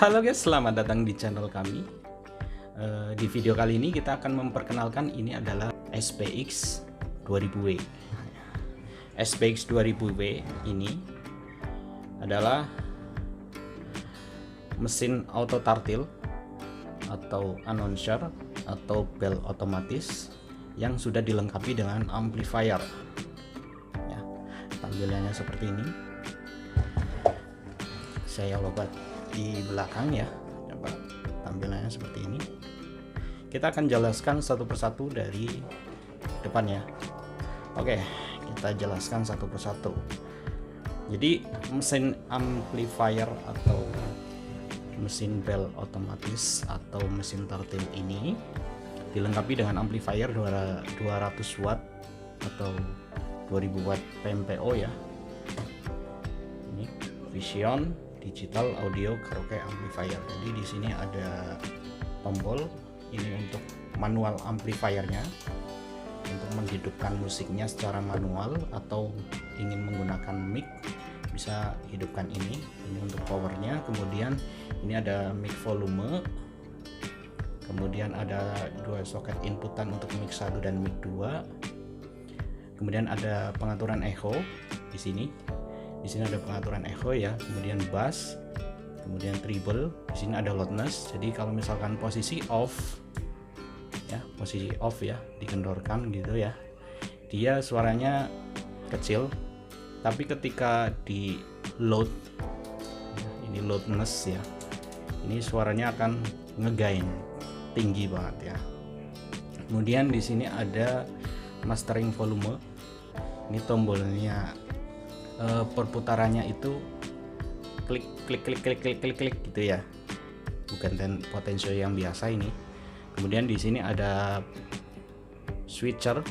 Halo guys, selamat datang di channel kami. Di video kali ini kita akan memperkenalkan ini adalah SPX 2000W. SPX 2000W ini adalah mesin auto tartil atau announcer atau bel otomatis yang sudah dilengkapi dengan amplifier. Ya, tampilannya seperti ini. Saya lobat di belakang ya, coba tampilannya seperti ini. Kita akan jelaskan satu persatu dari depannya. Oke, kita jelaskan satu persatu. Jadi mesin amplifier atau mesin bel otomatis atau mesin tartil ini dilengkapi dengan amplifier 200 watt atau 2000 watt PMPO ya. Ini Vision Digital Audio Karaoke Amplifier. Jadi di sini ada tombol ini untuk manual amplifiernya, untuk menghidupkan musiknya secara manual, atau ingin menggunakan mic bisa hidupkan ini untuk powernya. Kemudian ini ada mic volume, kemudian ada dua soket inputan untuk mic 1 dan mic 2. Kemudian ada pengaturan echo di sini. Di sini ada pengaturan echo ya, kemudian bass, kemudian treble. Di sini ada loudness. Jadi kalau misalkan posisi off ya, posisi off ya, dikendorkan gitu ya, dia suaranya kecil. Tapi ketika di load, ini loudness ya, ini suaranya akan ngegain tinggi banget ya. Kemudian di sini ada mastering volume. Ini tombolnya, perputarannya itu klik klik klik klik klik klik klik gitu ya, bukan potensio yang biasa ini. Kemudian di sini ada switcher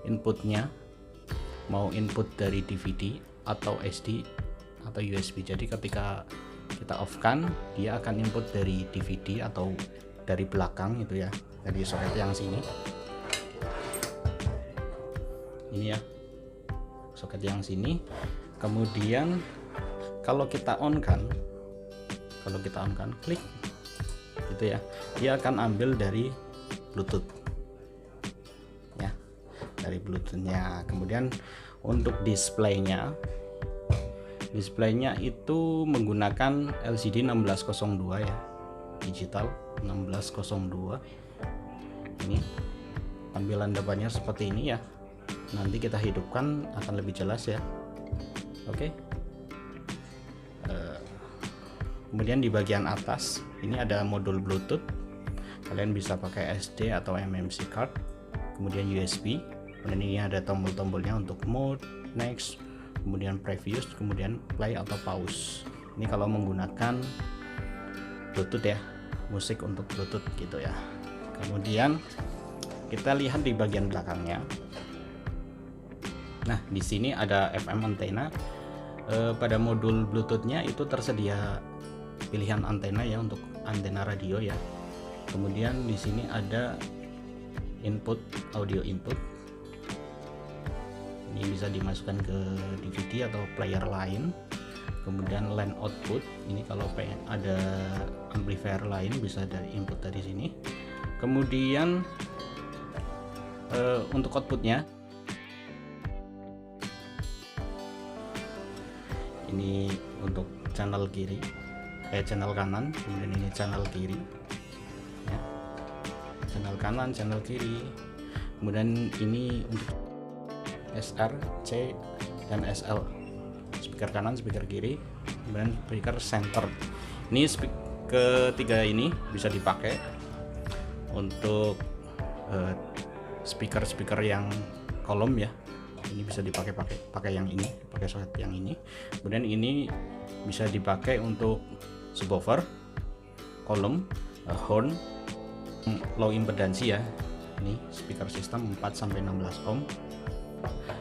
inputnya, mau input dari DVD atau SD atau USB. Jadi ketika kita off kan, dia akan input dari DVD atau dari belakang itu ya, dari soket yang sini ini ya, soket yang sini. Kemudian kalau kita on kan klik gitu ya, dia akan ambil dari Bluetooth ya, dari Bluetoothnya. Kemudian untuk displaynya itu menggunakan LCD 1602 ya, digital 1602. Ini tampilan depannya seperti ini ya. Nanti kita hidupkan akan lebih jelas ya. Oke. Kemudian di bagian atas ini ada modul Bluetooth. Kalian bisa pakai SD atau MMC card. Kemudian USB. Kemudian ini ada tombol-tombolnya untuk mode, next, kemudian previous, kemudian play atau pause. Ini kalau menggunakan Bluetooth ya, musik untuk Bluetooth gitu ya. Kemudian kita lihat di bagian belakangnya. Nah, di sini ada FM antena. Pada modul Bluetoothnya itu tersedia pilihan antena ya, untuk antena radio ya. Kemudian di sini ada input, audio input. Ini bisa dimasukkan ke DVD atau player lain. Kemudian line output. Ini kalau pengen ada amplifier lain bisa dari input dari sini. Kemudian untuk outputnya ini untuk channel kiri, channel kanan, kemudian ini channel kiri ya. Channel kanan, channel kiri. Kemudian ini untuk SR, C, dan SL, speaker kanan, speaker kiri, kemudian speaker center. Ini ketiga ini bisa dipakai untuk speaker yang kolom ya. Ini bisa pakai yang ini, pakai soket yang ini. Kemudian ini bisa dipakai untuk subwoofer, kolom, horn, low impedansi ya. Ini speaker system 4 sampai 16 ohm.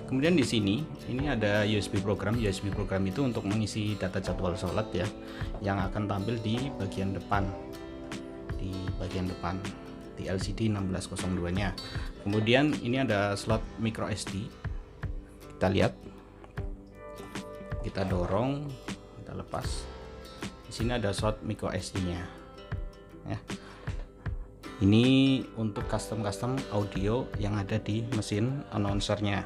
Kemudian di sini ini ada USB program. USB program itu untuk mengisi data jadwal sholat ya, yang akan tampil di bagian depan. Di LCD 1602 nya. Kemudian ini ada slot micro SD. Kita lihat, kita dorong, kita lepas. Di sini ada slot micro SD-nya. Ya. Ini untuk custom audio yang ada di mesin announcernya.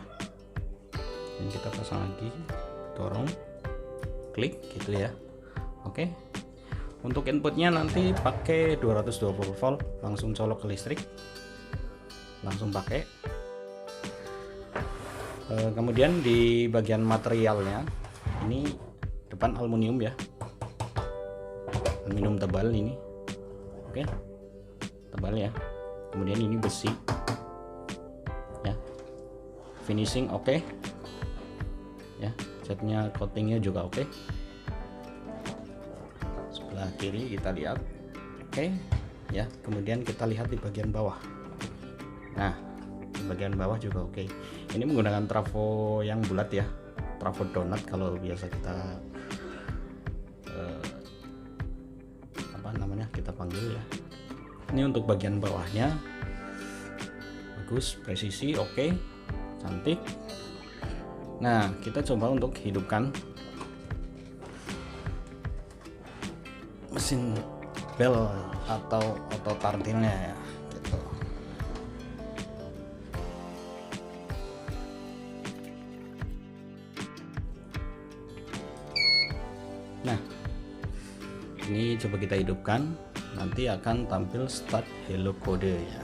Dan kita pasang lagi, dorong, klik gitu ya. Oke. Untuk inputnya nanti pakai 220 volt, langsung colok ke listrik, langsung pakai. Kemudian di bagian materialnya ini depan aluminium ya, aluminium tebal ini. Oke, tebal ya. Kemudian ini besi ya, finishing oke ya, catnya coatingnya juga oke. Sebelah kiri kita lihat oke ya. Kemudian kita lihat di bagian bawah. Nah, di bagian bawah juga oke. Ini menggunakan trafo yang bulat ya, trafo donat kalau biasa kita kita panggil ya. Ini untuk bagian bawahnya bagus, presisi oke, cantik. Nah, kita coba untuk hidupkan mesin bel atau auto tartilnya ya gitu. Nah, ini coba kita hidupkan, nanti akan tampil start hello code ya.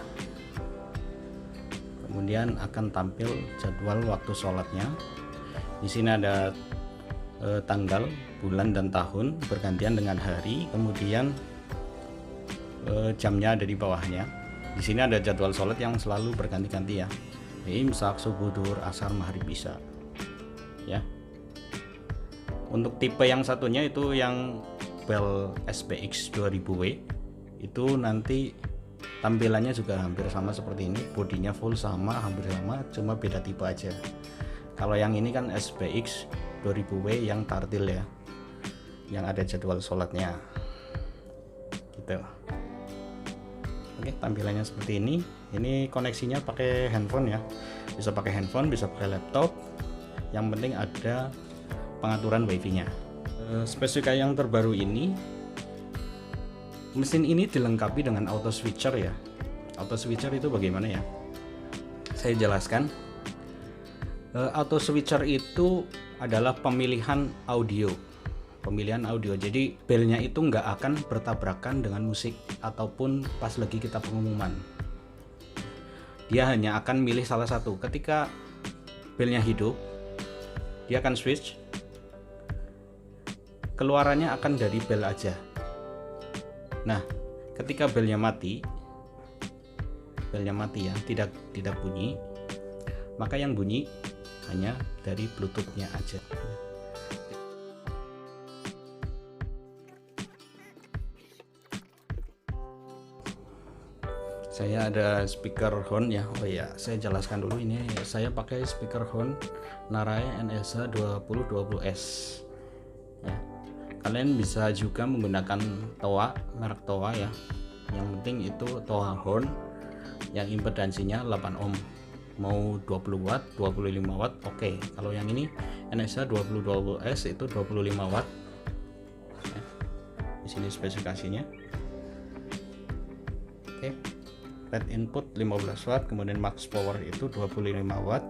Kemudian akan tampil jadwal waktu sholatnya. Di sini ada tanggal, bulan dan tahun bergantian dengan hari. Kemudian jamnya ada di bawahnya. Di sini ada jadwal sholat yang selalu berganti-ganti ya. Imsak, subuh, duhur, asar, maghrib, isya. Ya. Untuk tipe yang satunya itu yang bel SPX 2000W itu nanti tampilannya juga hampir sama seperti ini, bodinya full sama, hampir sama, cuma beda tipe aja. Kalau yang ini kan SPX 2000W yang tartil ya, yang ada jadwal sholatnya gitu. Oke, tampilannya seperti ini. Ini koneksinya pakai handphone ya, bisa pakai handphone, bisa pakai laptop, yang penting ada pengaturan wifi nya. Spesifikasi yang terbaru ini, mesin ini dilengkapi dengan auto switcher ya. Auto switcher itu bagaimana ya? Saya jelaskan. Auto switcher itu adalah pemilihan audio. Jadi belnya itu nggak akan bertabrakan dengan musik ataupun pas lagi kita pengumuman. Dia hanya akan milih salah satu. Ketika belnya hidup, dia akan switch. Keluarannya akan dari bel aja. Nah, ketika belnya mati ya, tidak bunyi, maka yang bunyi hanya dari bluetoothnya aja. Saya ada speaker horn ya. Oh ya, saya jelaskan dulu, ini saya pakai speaker horn Narai NSH 2020S ya. Kalian bisa juga menggunakan TOA, merek TOA ya. Yang penting itu TOA horn yang impedansinya 8 ohm. Mau 20 watt, 25 watt, oke. Kalau yang ini NSH 2020S itu 25 watt. Ya. Di sini spesifikasinya. Oke. Red input 15 watt, kemudian max power itu 25 watt.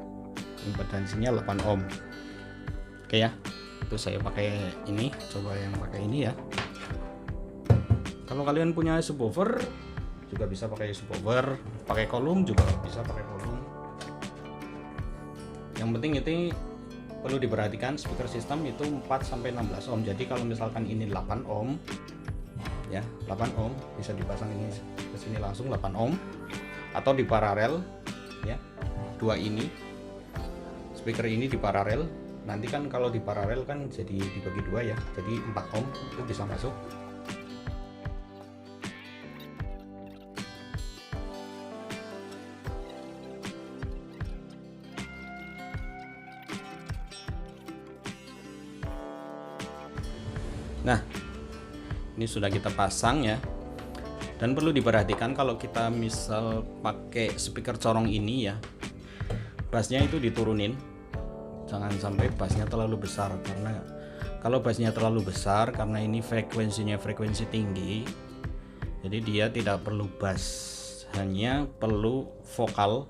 Impedansinya 8 ohm. Oke ya. Itu saya pakai ini, coba yang pakai ini ya. Kalau kalian punya subwoofer juga bisa pakai subwoofer, pakai kolum juga bisa pakai kolum. Yang penting itu perlu diperhatikan, speaker system itu 4 sampai 16 ohm. Jadi kalau misalkan ini 8 ohm ya, 8 ohm bisa dipasang ini ke sini langsung 8 ohm atau di paralel ya. Dua ini speaker ini di paralel. Nanti kan kalau di paralel kan jadi dibagi dua ya, jadi 4 ohm itu bisa masuk. Nah, ini sudah kita pasang ya. Dan perlu diperhatikan kalau kita misal pakai speaker corong ini ya, bassnya itu diturunin. Jangan sampai bassnya terlalu besar, karena Kalau bassnya terlalu besar, karena ini frekuensinya frekuensi tinggi, jadi dia tidak perlu bass, hanya perlu vokal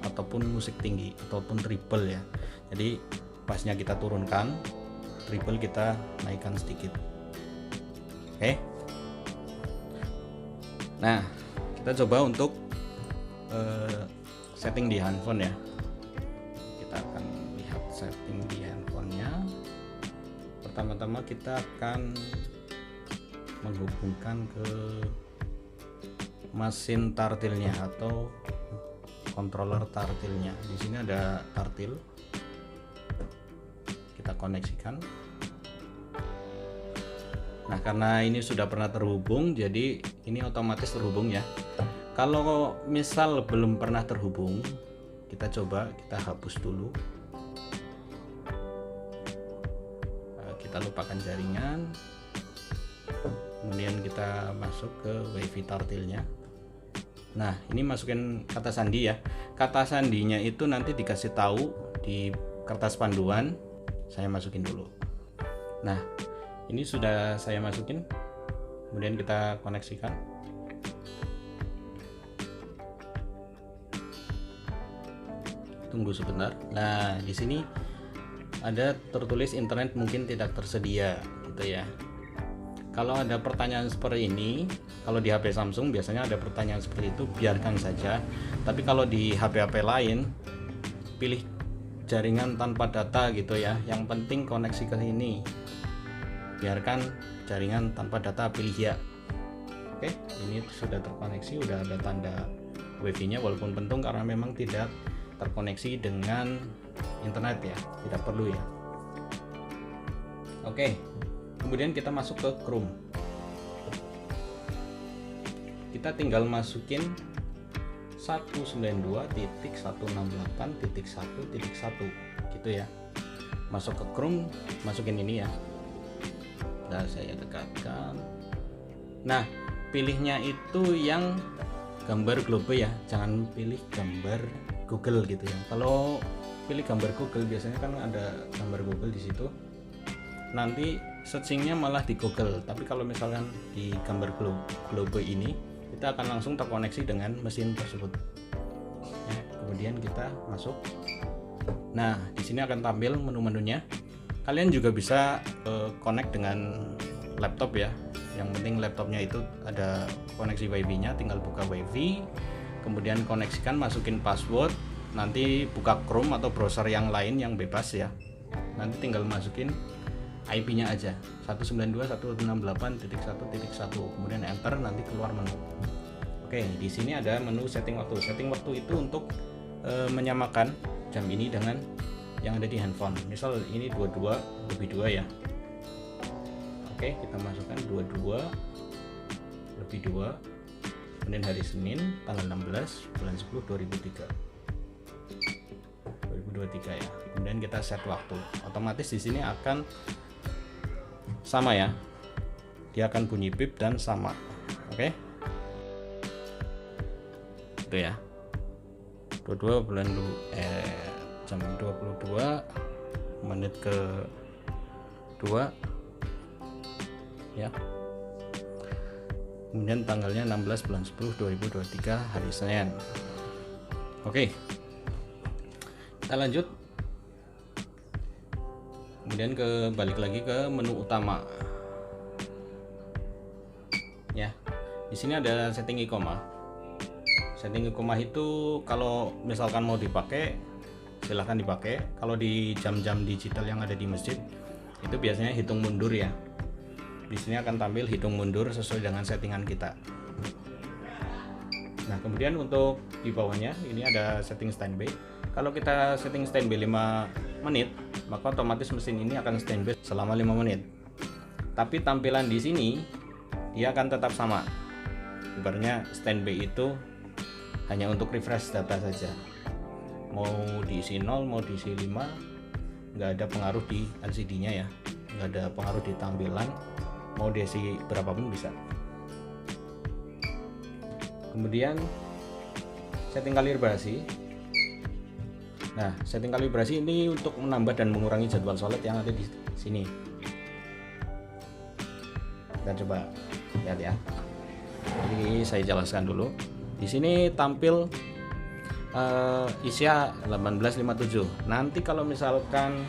ataupun musik tinggi ataupun treble ya. Jadi bassnya kita turunkan, treble kita naikkan sedikit. Oke. Nah, kita coba untuk setting di handphone ya. Kita akan lihat setting di handphonenya. Pertama-tama kita akan menghubungkan ke mesin tartilnya atau controller tartilnya. Di sini ada tartil. Kita koneksikan. Nah, karena ini sudah pernah terhubung, jadi ini otomatis terhubung ya. Kalau misal belum pernah terhubung, kita coba kita hapus dulu. Kita lupakan jaringan, kemudian kita masuk ke WiFi tartilnya. Nah, ini masukin kata sandi ya. Kata sandinya itu nanti dikasih tahu di kertas panduan. Saya masukin dulu. Nah, ini sudah saya masukin, kemudian kita koneksikan. Tunggu sebentar. Nah, di sini ada tertulis internet mungkin tidak tersedia gitu ya. Kalau ada pertanyaan seperti ini, kalau di HP Samsung biasanya ada pertanyaan seperti itu, biarkan saja. Tapi kalau di HP-HP lain, pilih jaringan tanpa data gitu ya. Yang penting koneksi ke sini. Biarkan jaringan tanpa data, pilih ya. Oke, ini sudah terkoneksi, udah ada tanda WiFi-nya walaupun pentung karena memang tidak terkoneksi dengan internet ya, tidak perlu ya. Oke, kemudian kita masuk ke Chrome. Kita tinggal masukin 192.168.1.1 gitu ya. Masuk ke Chrome, masukin ini ya. Nah, saya dekatkan. Nah, pilihnya itu yang gambar globe ya, jangan pilih gambar Google gitu ya. Kalau pilih gambar Google biasanya kan ada gambar Google di situ. Nanti searchingnya malah di Google. Tapi kalau misalkan di gambar globe ini, kita akan langsung terkoneksi dengan mesin tersebut. Ya, kemudian kita masuk. Nah, di sini akan tampil menu-menunya. Kalian juga bisa connect dengan laptop ya. Yang penting laptopnya itu ada koneksi WiFi-nya, tinggal buka WiFi, kemudian koneksikan, masukin password, nanti buka Chrome atau browser yang lain yang bebas ya. Nanti tinggal masukin IP-nya aja 192.168.1.1, kemudian enter, nanti keluar menu. Oke, di sini ada menu setting waktu. Setting waktu itu untuk menyamakan jam ini dengan yang ada di handphone. Misal ini 22 lebih 2 ya. Oke, kita masukkan 22 lebih 2, kemudian hari Senin tanggal 16 bulan 10 2023 ya. Kemudian kita set waktu. Otomatis di sini akan sama ya. Dia akan bunyi bip dan sama. Oke. Itu ya. 22 bulan jam 22 menit ke 2 ya. Kemudian tanggalnya 16 bulan 10 2023 hari Senin. Oke, kita lanjut. Kemudian balik lagi ke menu utama ya. Di sini ada setting iqomah. Setting iqomah itu kalau misalkan mau dipakai silahkan dipakai. Kalau di jam-jam digital yang ada di masjid itu biasanya hitung mundur ya. Di sini akan tampil hitung mundur sesuai dengan settingan kita. Nah, kemudian untuk di bawahnya ini ada setting standby. Kalau kita setting standby 5 menit, maka otomatis mesin ini akan standby selama 5 menit. Tapi tampilan di sini dia akan tetap sama. Ibaratnya standby itu hanya untuk refresh data saja. Mau diisi 0, mau diisi 5, nggak ada pengaruh di LCD-nya ya, nggak ada pengaruh di tampilan. Mau diisi berapapun bisa. Kemudian setting kalibrasi. Nah, setting kalibrasi ini untuk menambah dan mengurangi jadwal sholat yang ada di sini. Kita coba lihat ya. Jadi saya jelaskan dulu. Di sini tampil ISA 1857. Nanti kalau misalkan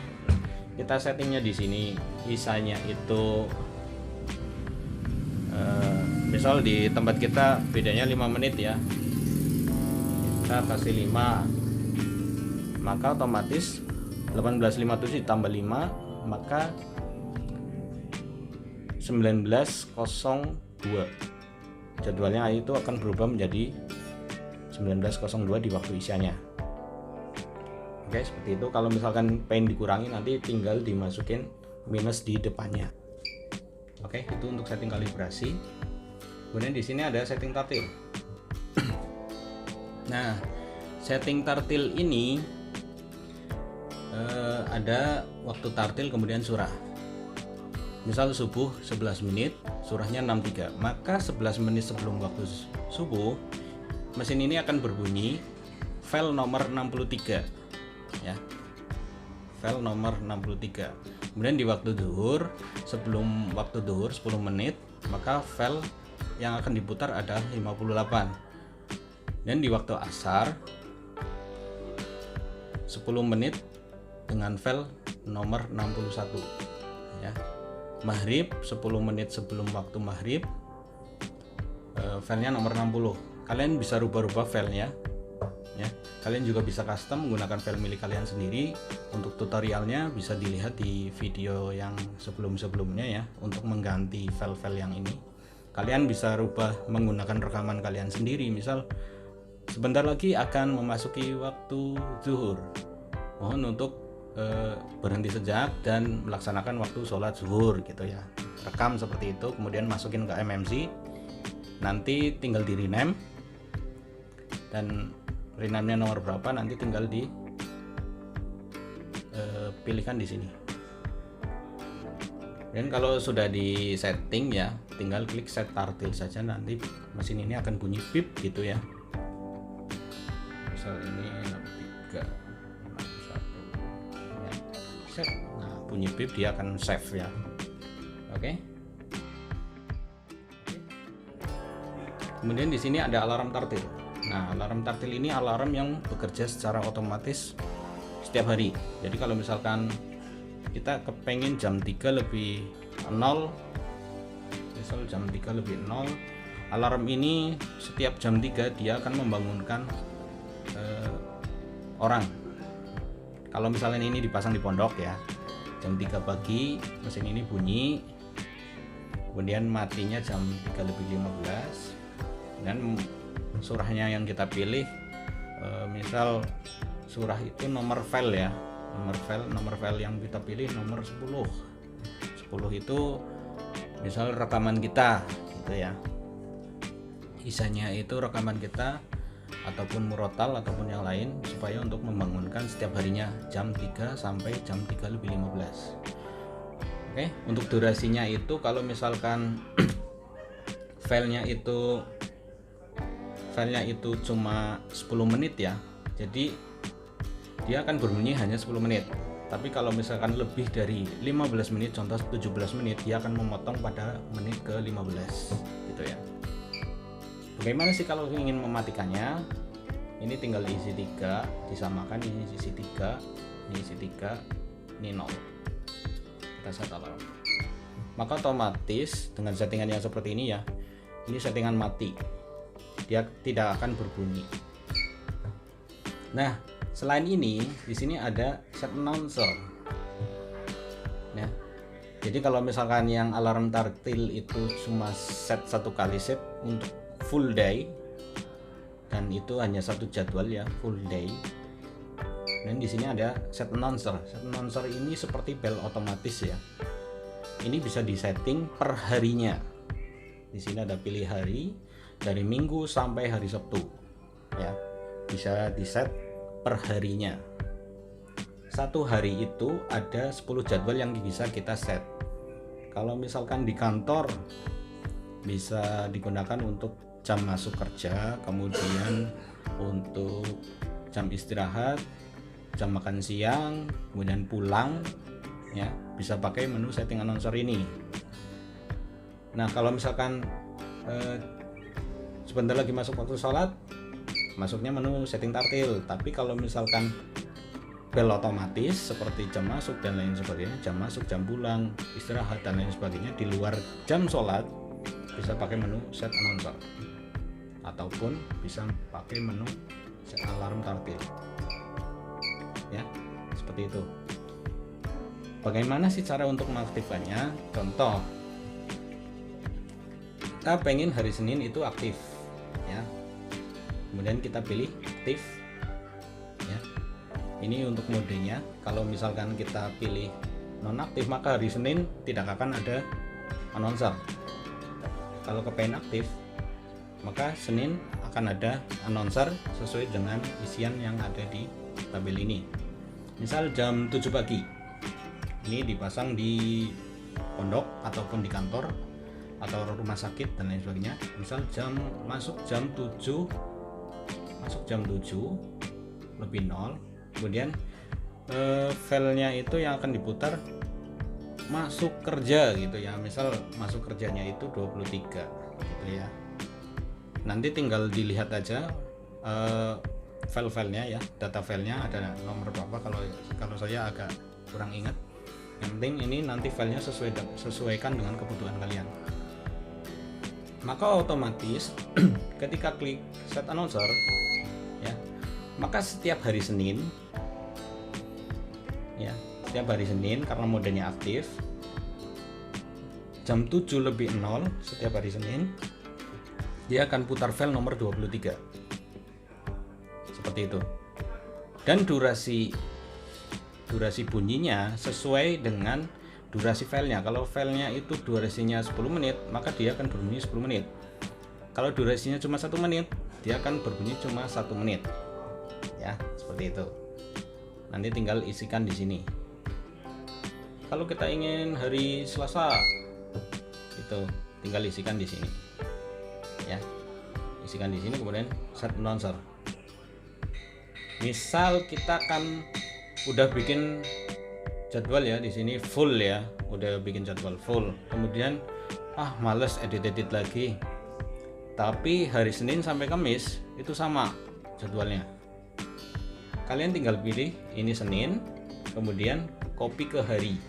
kita settingnya di sini, ISA-nya itu misal di tempat kita bedanya 5 menit ya. Kita kasih 5. Maka otomatis 1857 ditambah 5, maka 19.02. Jadwalnya itu akan berubah menjadi 19.02 di waktu ISA-nya. Oke, seperti itu. Kalau misalkan pengen dikurangi, nanti tinggal dimasukin minus di depannya. Oke, itu untuk setting kalibrasi. Kemudian di sini ada setting tartil. Nah, setting tartil ini ada waktu tartil kemudian surah. Misal subuh 11 menit, surahnya 63, maka 11 menit sebelum waktu subuh mesin ini akan berbunyi file nomor 63 ya, file nomor 63. Kemudian di waktu duhur, sebelum waktu duhur 10 menit, maka file yang akan diputar adalah 58. Dan di waktu asar 10 menit dengan file nomor 61 ya. Maghrib 10 menit sebelum waktu maghrib, filenya nomor 60. Kalian bisa rubah-rubah filenya ya. Kalian juga bisa custom menggunakan file milik kalian sendiri. Untuk tutorialnya bisa dilihat di video yang sebelum-sebelumnya ya. Untuk mengganti file-file yang ini, kalian bisa rubah menggunakan rekaman kalian sendiri. Misal sebentar lagi akan memasuki waktu zuhur, mohon untuk berhenti sejak dan melaksanakan waktu sholat zuhur gitu ya. Rekam seperti itu, kemudian masukin ke MMC, nanti tinggal di rename, dan rename-nya nomor berapa nanti tinggal di pilihkan di sini. Dan kalau sudah di setting ya, tinggal klik set tartil saja, nanti mesin ini akan bunyi pip gitu ya. Misal ini 63 set. Nah, bunyi pip dia akan save ya. Oke. Kemudian di sini ada alarm tartil. Nah, alarm tartil ini alarm yang bekerja secara otomatis setiap hari. Jadi kalau misalkan kita kepengen jam 3 lebih 0, misal jam 3 lebih 0, alarm ini setiap jam 3 dia akan membangunkan orang. Kalau misalnya ini dipasang di pondok ya, jam 3 pagi mesin ini bunyi, kemudian matinya jam 3 lebih 15, dan surahnya yang kita pilih misal surah itu nomor file ya, nomor file yang kita pilih nomor 10 itu misal rekaman kita gitu ya, isanya itu rekaman kita ataupun murotal ataupun yang lain, supaya untuk membangunkan setiap harinya jam 3 sampai jam 3 lebih 15. Oke, untuk durasinya itu kalau misalkan filenya itu cuma 10 menit ya, jadi dia akan berbunyi hanya 10 menit. Tapi kalau misalkan lebih dari 15 menit, contoh 17 menit, dia akan memotong pada menit ke 15 gitu ya. Bagaimana sih kalau ingin mematikannya? Ini tinggal isi 3, disamakan, ini isi 3, ini isi 3, ini 0. Kita set alarm. Maka otomatis dengan settingan yang seperti ini ya, ini settingan mati. Dia tidak akan berbunyi. Nah, selain ini, di sini ada set announcer. Ya. Jadi kalau misalkan yang alarm tartil itu cuma set satu kali set untuk full day, dan itu hanya satu jadwal ya, full day. Dan di sini ada set announcer. Set announcer ini seperti bel otomatis ya. Ini bisa disetting per harinya. Di sini ada pilih hari dari Minggu sampai hari Sabtu. Ya, bisa diset per harinya. Satu hari itu ada 10 jadwal yang bisa kita set. Kalau misalkan di kantor bisa digunakan untuk jam masuk kerja, kemudian untuk jam istirahat, jam makan siang, kemudian pulang, ya, bisa pakai menu setting announcer ini. Nah, kalau misalkan sebentar lagi masuk waktu sholat, masuknya menu setting tartil. Tapi kalau misalkan bel otomatis seperti jam masuk dan lain sebagainya, jam masuk, jam pulang, istirahat dan lain sebagainya di luar jam sholat, bisa pakai menu set announcer ataupun bisa pakai menu set alarm tartil, ya, seperti itu. Bagaimana sih cara untuk mengaktifkannya? Contoh, kita pengen hari Senin itu aktif, ya, kemudian kita pilih aktif, ya. Ini untuk modenya. Kalau misalkan kita pilih nonaktif, maka hari Senin tidak akan ada announcer. Kalau kepengen aktif, maka Senin akan ada announcer sesuai dengan isian yang ada di tabel ini. Misal jam 7 pagi, ini dipasang di pondok ataupun di kantor atau rumah sakit dan lain sebagainya. Misal masuk jam 7 lebih 0, kemudian filenya itu yang akan diputar masuk kerja gitu ya. Misal masuk kerjanya itu 23 gitu ya. Nanti tinggal dilihat aja file-filenya ya, data filenya ada nomor berapa. Kalau saya agak kurang ingat. Yang penting ini nanti filenya sesuaikan dengan kebutuhan kalian. Maka otomatis ketika klik set announcer, ya, maka setiap hari Senin, ya, setiap hari Senin karena modenya aktif, jam 7 lebih 0 setiap hari Senin dia akan putar file nomor 23 seperti itu. Dan durasi bunyinya sesuai dengan durasi filenya. Kalau filenya itu durasinya 10 menit, maka dia akan berbunyi 10 menit. Kalau durasinya cuma 1 menit, dia akan berbunyi cuma 1 menit. Ya, seperti itu. Nanti tinggal isikan di sini. Kalau kita ingin hari Selasa, itu tinggal isikan di sini. Ya, isikan di sini, kemudian set announcer. Misal kita kan udah bikin jadwal ya di sini full ya, udah bikin jadwal full, kemudian males edit lagi, tapi hari Senin sampai Kamis itu sama jadwalnya. Kalian tinggal pilih ini Senin, kemudian copy ke hari,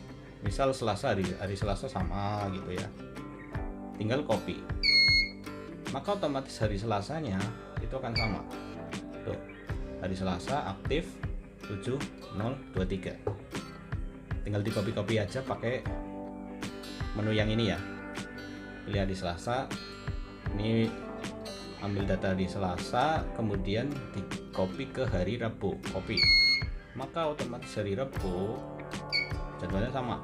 misal Selasa, hari Selasa sama gitu ya, tinggal copy, maka otomatis hari Selasanya itu akan sama. Tuh, hari Selasa aktif 7023, tinggal di copy aja pakai menu yang ini ya. Pilih hari Selasa, ini ambil data di Selasa, kemudian di copy ke hari Rabu, copy, maka otomatis hari Rabu jadwalnya sama.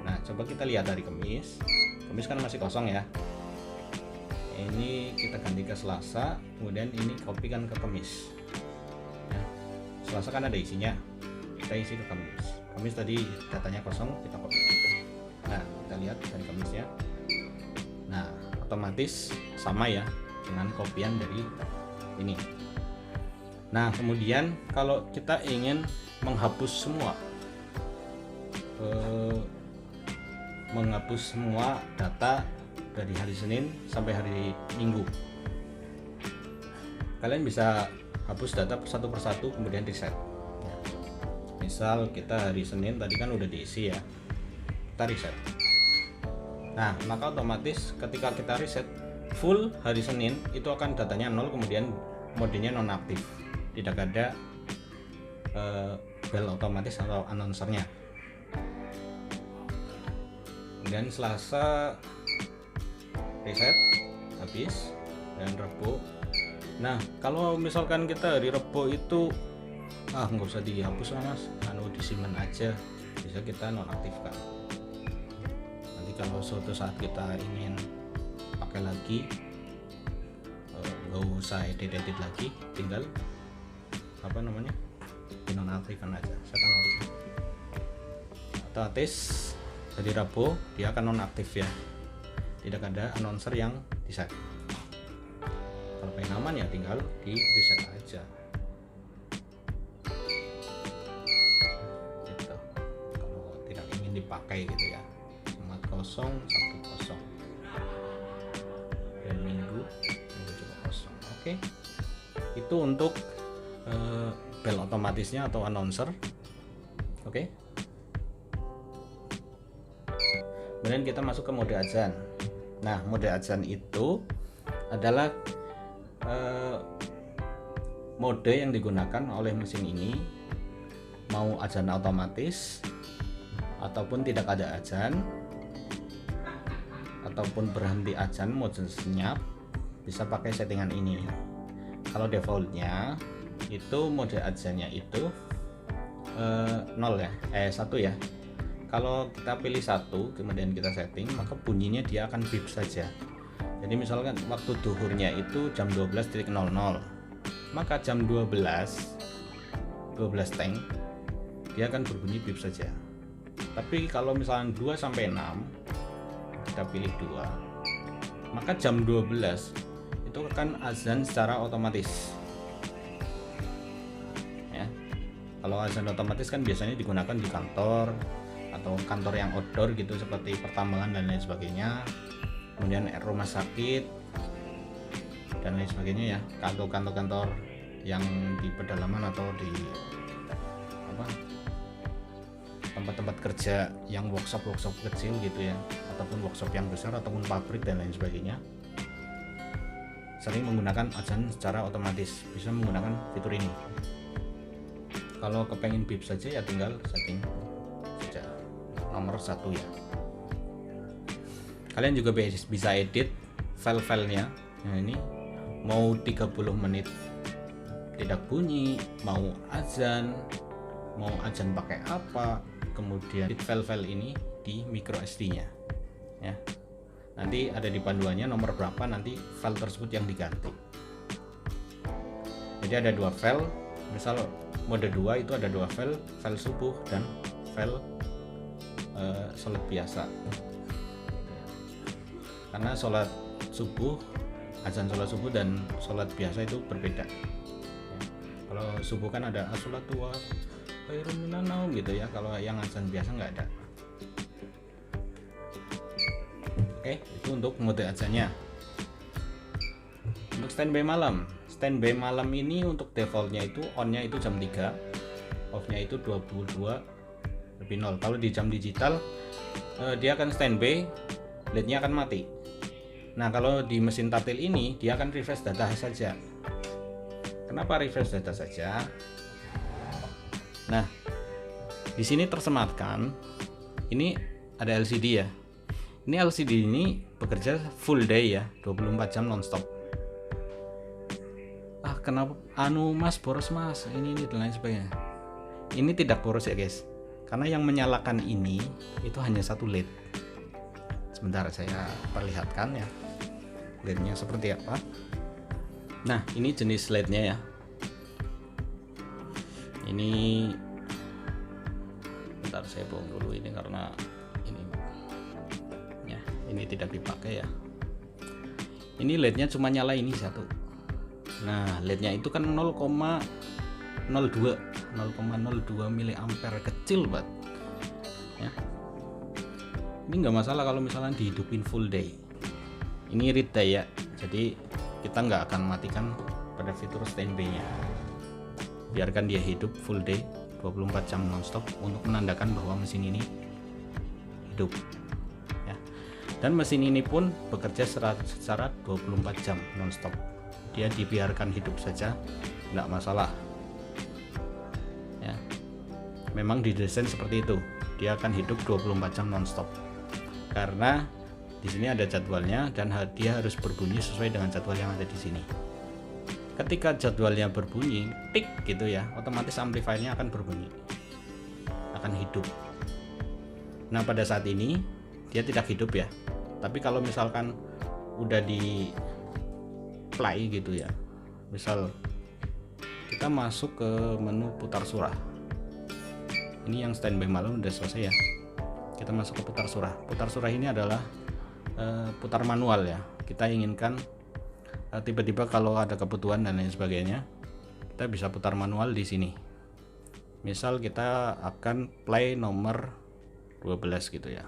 Nah, coba kita lihat hari Kamis kan masih kosong ya, ini kita ganti ke Selasa, kemudian ini copy kan ke Kamis ya. Selasa kan ada isinya, kita isi ke Kamis tadi datanya kosong, kita copy. Nah, kita lihat dari Kamisnya. Nah, otomatis sama ya dengan kopian dari ini. Nah, kemudian kalau kita ingin menghapus semua data dari hari Senin sampai hari Minggu, kalian bisa hapus data satu persatu kemudian reset. Misal kita hari Senin tadi kan udah diisi ya, kita reset. Nah, maka otomatis ketika kita reset full hari Senin itu akan datanya 0, kemudian modenya nonaktif, tidak ada bel otomatis atau announcernya. Kemudian Selasa reset habis, dan Rabu. Nah, kalau misalkan kita hari Rabu itu nggak usah dihapus lah mas, disimpan aja, bisa kita nonaktifkan. Nanti kalau suatu saat kita ingin pakai lagi, nggak usah edit lagi, tinggal dinonaktifkan aja, setan aktif. Otomatis hari Rabu dia akan nonaktif ya, tidak ada announcer yang di set. Kalau pengen aman ya tinggal di reset aja gitu. Kalau tidak dipakai gitu ya. Jumat kosong, Sabtu kosong, dan Minggu juga kosong. Oke, itu untuk bel otomatisnya atau announcer. Oke, kemudian kita masuk ke mode azan. Nah, mode azan itu adalah mode yang digunakan oleh mesin ini, mau azan otomatis ataupun tidak ada azan, ataupun berhenti azan mode senyap, bisa pakai settingan ini. Kalau defaultnya itu mode azannya itu 0 ya, 1 ya. Kalau kita pilih 1 kemudian kita setting, maka bunyinya dia akan beep saja. Jadi misalkan waktu duhurnya itu jam 12.00, maka jam 12 teng dia akan berbunyi beep saja. Tapi kalau misalnya 2 sampai 6 kita pilih 2, maka jam 12 itu akan azan secara otomatis ya. Kalau azan otomatis kan biasanya digunakan di kantor atau kantor yang outdoor gitu, seperti pertambangan dan lain sebagainya, kemudian rumah sakit dan lain sebagainya ya, kantor-kantor yang di pedalaman atau di tempat-tempat kerja yang workshop kecil gitu ya, ataupun workshop yang besar ataupun pabrik dan lain sebagainya, sering menggunakan azan secara otomatis, bisa menggunakan fitur ini. Kalau kepengen beep saja ya tinggal setting saja nomor 1 ya. Kalian juga bisa edit file-filenya. Nah, ini mau 30 menit tidak bunyi, mau azan pakai apa, kemudian file-file ini di micro SD-nya ya. Nanti ada di panduannya nomor berapa nanti file tersebut yang diganti. Jadi ada 2 file, misal mode 2 itu ada 2 file subuh dan file sholat biasa. Karena sholat subuh, azan sholat subuh dan sholat biasa itu berbeda ya. Kalau subuh kan ada as-sholatu wa khairun minan naum gitu ya, kalau yang azan biasa nggak ada. Oke, itu untuk mode azannya. Untuk standby malam ini untuk defaultnya itu on-nya itu jam 3, off-nya itu 22:00. Kalau di jam digital dia akan standby, LED-nya akan mati. Nah, kalau di mesin tartil ini dia akan refresh data saja. Kenapa refresh data saja? Nah, di sini tersematkan ini ada LCD ya. Ini LCD ini bekerja full day ya, 24 jam nonstop. Kenapa mas boros mas, ini dan lain sebagainya. Ini tidak boros ya guys, karena yang menyalakan ini itu hanya 1 LED. Sebentar saya perlihatkan ya LED-nya seperti apa. Nah, ini jenis LED-nya ya. Ini bentar saya buang dulu ini karena ini tidak dipakai ya. Ini LED-nya cuma nyala ini 1. Nah, LED-nya itu kan 0,02 miliampere, kecil banget ya. Ini nggak masalah kalau misalnya dihidupin full day. Ini read day ya, jadi kita nggak akan matikan pada fitur standby-nya. Biarkan dia hidup full day 24 jam nonstop untuk menandakan bahwa mesin ini hidup ya. Dan mesin ini pun bekerja secara 24 jam nonstop. Dia dibiarkan hidup saja, nggak masalah ya. Memang didesain seperti itu, dia akan hidup 24 jam nonstop karena di sini ada jadwalnya dan dia harus berbunyi sesuai dengan jadwal yang ada di sini. Ketika jadwalnya berbunyi tik gitu ya, otomatis amplifiernya akan berbunyi, akan hidup. Nah, pada saat ini dia tidak hidup ya, tapi kalau misalkan udah di play gitu ya, misal kita masuk ke menu putar surah, ini yang standby malam udah selesai ya, kita masuk ke putar surah. Putar surah ini adalah putar manual ya. Kita inginkan tiba-tiba kalau ada kebutuhan dan lain sebagainya, kita bisa putar manual di sini. Misal kita akan play nomor 12 gitu ya.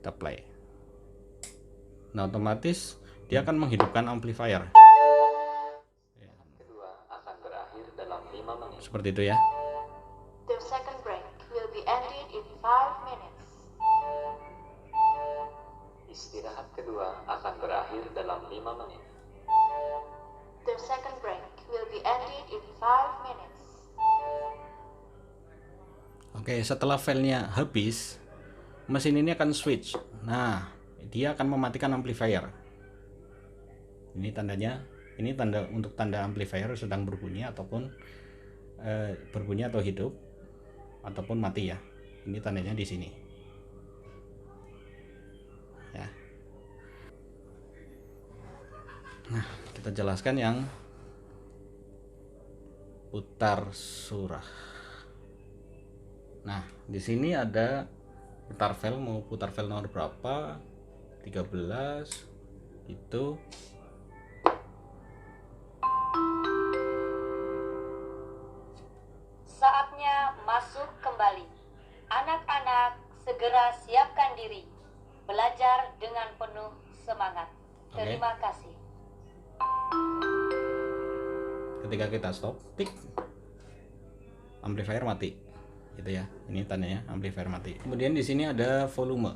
Kita play. Nah, otomatis dia akan menghidupkan amplifier. Kedua akan berakhir dalam 5 menit. Seperti itu ya. The second break will be ended in 5 minutes. Istirahat kedua akan berakhir dalam 5 menit. The second break will be ended in 5 minutes. Oke, setelah filenya habis, mesin ini akan switch. Nah, dia akan mematikan amplifier. Ini tandanya, ini tanda untuk tanda amplifier sedang berbunyi ataupun berbunyi atau hidup ataupun mati ya. Ini tandanya di sini. Ya. Nah, kita jelaskan yang putar surah. Nah, di sini ada putar file, mau putar file nomor berapa? 13 itu. Saatnya masuk kembali. Anak-anak, segera siapkan diri. Belajar dengan penuh semangat. Oke. Terima kasih. Ketika kita stop, tik, amplifier mati, gitu ya. Ini tandanya amplifier mati. Kemudian di sini ada volume.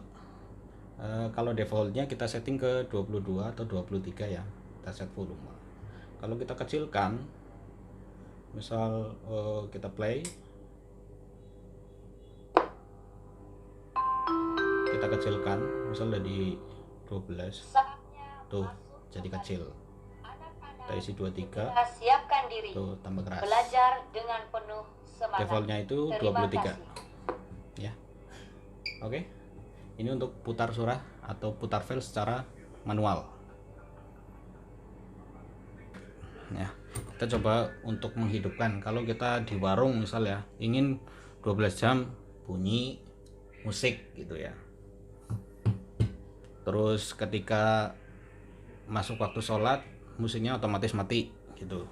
Kalau defaultnya kita setting ke 22 atau 23 ya, kita set volume. Kalau kita kecilkan, misal kita play, kita kecilkan, misal dari 12, Saatnya tuh masuk jadi kembali. kecil. Anak-anak, Kita isi 23, segera siapkan diri. tuh tambah keras. Belajar dengan penuh semangat. Defaultnya itu Terima 23 kasih. ya. Oke, ini untuk putar surah atau putar file secara manual ya. Kita coba untuk menghidupkan. Kalau kita di warung misal ya, ingin 12 jam bunyi musik gitu ya, terus ketika masuk waktu sholat musiknya otomatis mati gitu.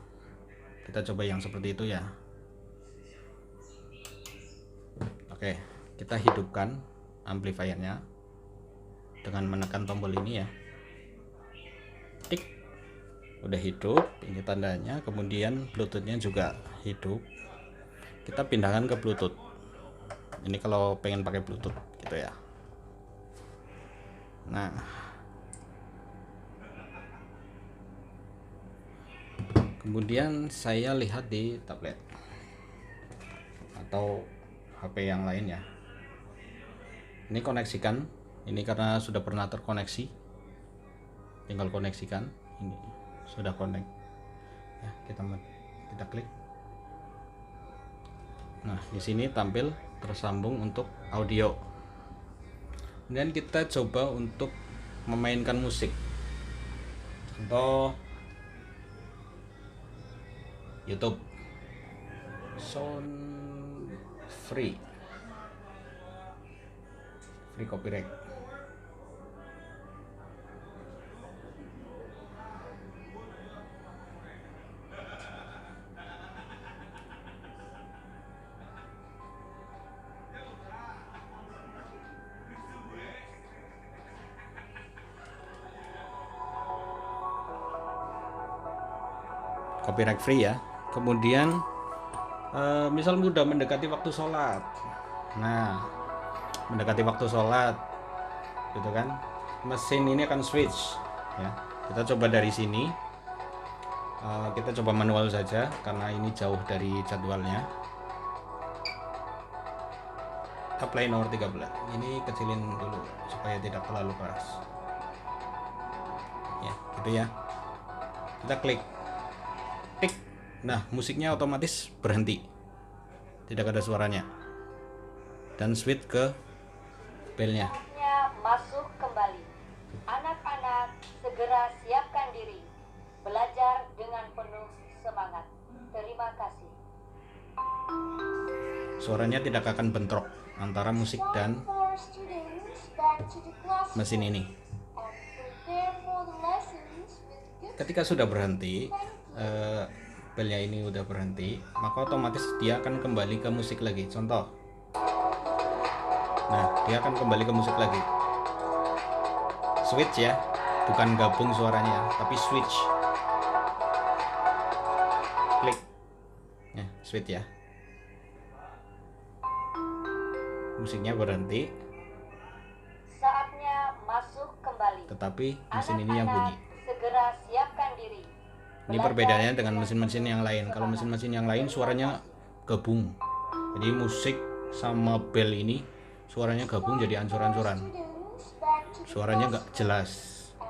Kita coba yang seperti itu ya. Oke, kita hidupkan amplifiernya dengan menekan tombol ini ya. Tik, udah hidup, ini tandanya. Kemudian bluetoothnya juga hidup. Kita pindahkan ke bluetooth. Ini kalau pengen pakai bluetooth gitu ya. Nah, kemudian saya lihat di tablet atau HP yang lain ya. Ini koneksikan, ini karena sudah pernah terkoneksi, tinggal koneksikan. Ini sudah connect ya, kita klik. Nah, di sini tampil tersambung untuk audio. Kemudian kita coba untuk memainkan musik. Contoh YouTube, sound free copyright. Copyright free ya. Kemudian misal udah mendekati waktu sholat. Nah, mendekati waktu sholat gitu kan, mesin ini akan switch ya. Kita coba dari sini, kita coba manual saja karena ini jauh dari jadwalnya. Kita play nomor 13. Ini kecilin dulu supaya tidak terlalu keras ya, gitu ya. Kita klik tik. Nah, musiknya otomatis berhenti, tidak ada suaranya, dan switch ke belnya. Saatnya masuk kembali. Anak-anak, segera siapkan diri. Belajar dengan penuh semangat. Terima kasih. Suaranya tidak akan bentrok antara musik dan mesin ini. Ketika sudah berhenti, belnya ini udah berhenti, maka otomatis dia akan kembali ke musik lagi. Contoh Nah, dia akan kembali ke musik lagi. Switch ya, bukan gabung suaranya, tapi switch. Klik. Nah, switch ya. Musiknya berhenti. Saatnya masuk kembali. Tetapi mesin ini yang bunyi. Segera siapkan diri. Ini perbedaannya dengan mesin-mesin yang lain. Kalau mesin-mesin yang lain suaranya gabung. Jadi musik sama bel ini suaranya gabung jadi ancur-ancuran. Suaranya nggak jelas.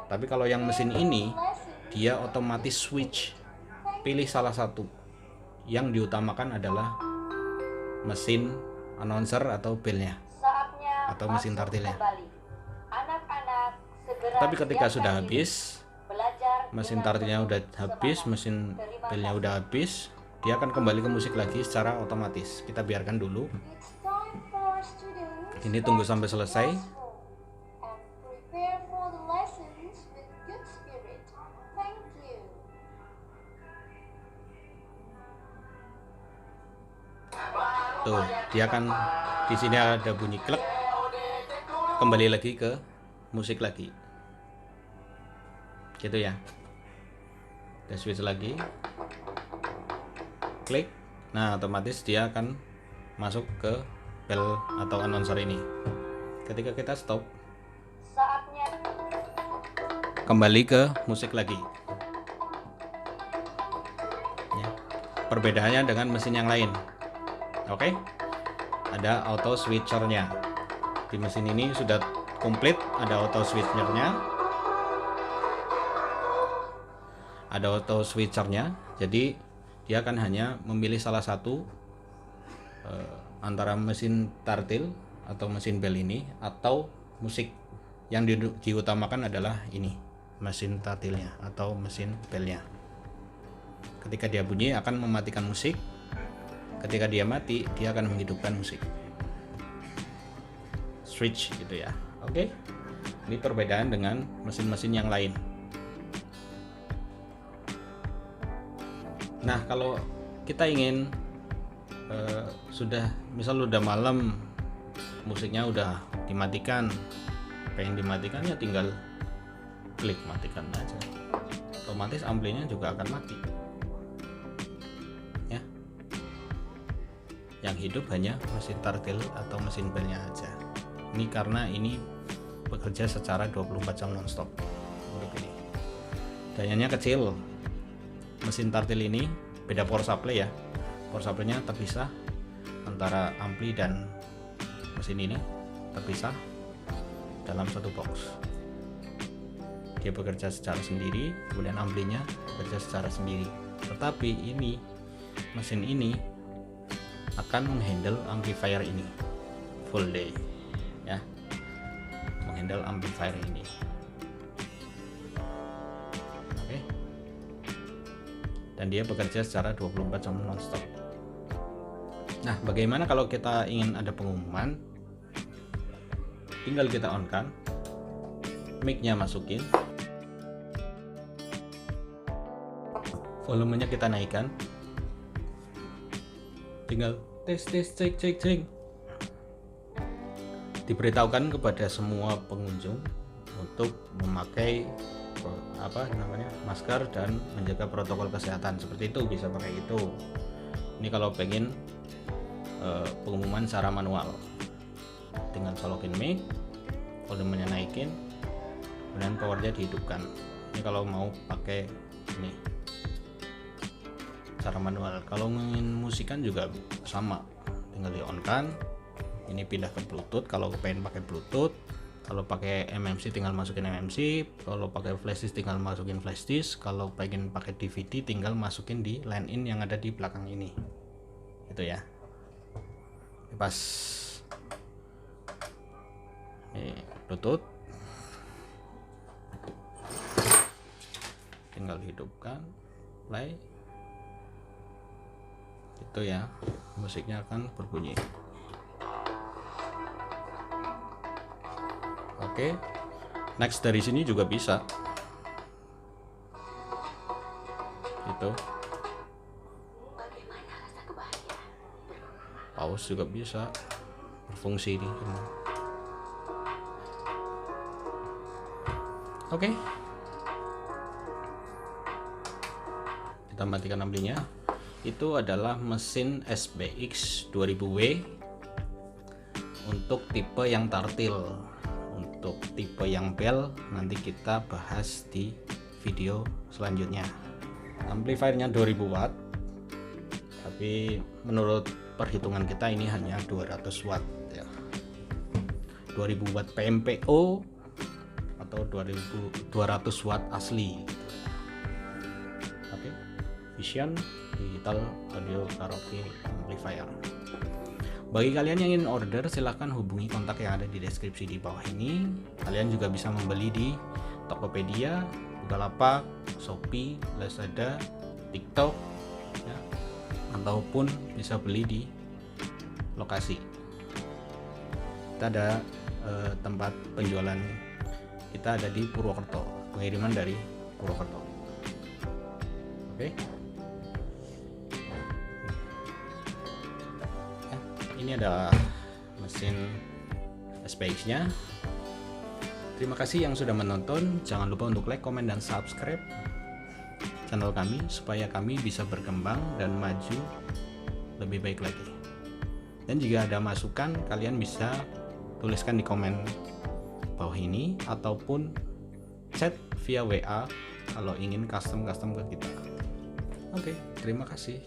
Tapi kalau yang mesin ini dia otomatis switch. Pilih salah satu. Yang diutamakan adalah mesin announcer atau belnya atau mesin tartilnya. Anak-anak segera Tapi ketika siapkan sudah diri. habis, Belajar mesin dengan tartilnya penuh udah habis, semangat. mesin Terima belnya kasih. udah habis, dia akan kembali ke musik lagi secara otomatis. Kita biarkan dulu. It's time for students Ini tunggu sampai selesai. and prepare for the lessons with good spirit. Thank you. Tuh, dia akan di sini ada bunyi klek. Kembali lagi ke musik lagi. Gitu ya. Kita switch lagi. Klik. Nah, otomatis dia akan masuk ke bel atau announcer ini. Ketika kita stop, Saatnya kembali ke musik lagi. Ya. Perbedaannya dengan mesin yang lain. Oke, ada auto switchernya. Di mesin ini sudah komplit, ada auto switchernya. Ada auto switchernya, jadi dia akan hanya memilih salah satu antara mesin tartil atau mesin bel ini atau musik. Yang diutamakan adalah ini, mesin tartilnya atau mesin belnya. Ketika dia bunyi akan mematikan musik. Ketika dia mati, dia akan menghidupkan musik. Switch gitu ya. Oke. Ini perbedaan dengan mesin-mesin yang lain. Nah, kalau kita ingin misal udah malam, musiknya udah dimatikan, pengen dimatikan ya tinggal klik matikan aja. Otomatis amplinya juga akan mati. Yang hidup hanya mesin tartil atau mesin belnya aja. Ini karena ini bekerja secara 24 jam nonstop untuk ini. Dayanya kecil. Mesin tartil ini beda power supply ya. Power supply-nya terpisah antara ampli dan mesin ini terpisah dalam satu box. Dia bekerja secara sendiri, kemudian amplinya bekerja secara sendiri. Tetapi ini mesin ini akan menghandle amplifier ini full day ya, menghandle amplifier ini. Oke. Dan dia bekerja secara 24 jam nonstop. Nah, bagaimana kalau kita ingin ada pengumuman? Tinggal kita on kan, mic-nya masukin, volumenya kita naikkan, tinggal tes cek. Diberitahukan kepada semua pengunjung untuk memakai masker dan menjaga protokol kesehatan. Seperti itu, bisa pakai itu. Ini kalau pengen pengumuman secara manual, tinggal colokin mic, volumenya naikin, kemudian powernya dihidupkan. Ini kalau mau pakai ini cara manual. Kalau ingin musikan juga sama, tinggal di on kan, ini pindah ke Bluetooth kalau pengen pakai Bluetooth. Kalau pakai MMC tinggal masukin MMC, kalau pakai flash disk tinggal masukin flash disk, kalau pengen pakai DVD tinggal masukin di line in yang ada di belakang ini. Itu ya. Pas ini Bluetooth, tinggal hidupkan, play. Itu ya, musiknya akan berbunyi. Oke, next dari sini juga bisa. Itu. Pause juga bisa, berfungsi ini. Oke. Kita matikan amplinya. Itu adalah mesin SBX 2000W untuk tipe yang tartil. Untuk tipe yang bell nanti kita bahas di video selanjutnya. Amplifiernya 2000 watt, tapi menurut perhitungan kita ini hanya 200 watt ya. 2000 watt PMPO atau 200 watt asli. Oke. Vision Digital Audio Karaoke Amplifier. Bagi kalian yang ingin order, silahkan hubungi kontak yang ada di deskripsi di bawah ini. Kalian juga bisa membeli di Tokopedia, Bukalapak, Shopee, Lazada, TikTok ya, ataupun bisa beli di lokasi. Kita ada tempat penjualan kita ada di Purwokerto, pengiriman dari Purwokerto. Oke. Ya, ini adalah mesin SPX nya. Terima kasih yang sudah menonton. Jangan lupa untuk like, komen, dan subscribe channel kami supaya kami bisa berkembang dan maju lebih baik lagi. Dan jika ada masukan, kalian bisa tuliskan di komen bawah ini ataupun chat via WA kalau ingin custom ke kita. Oke, terima kasih.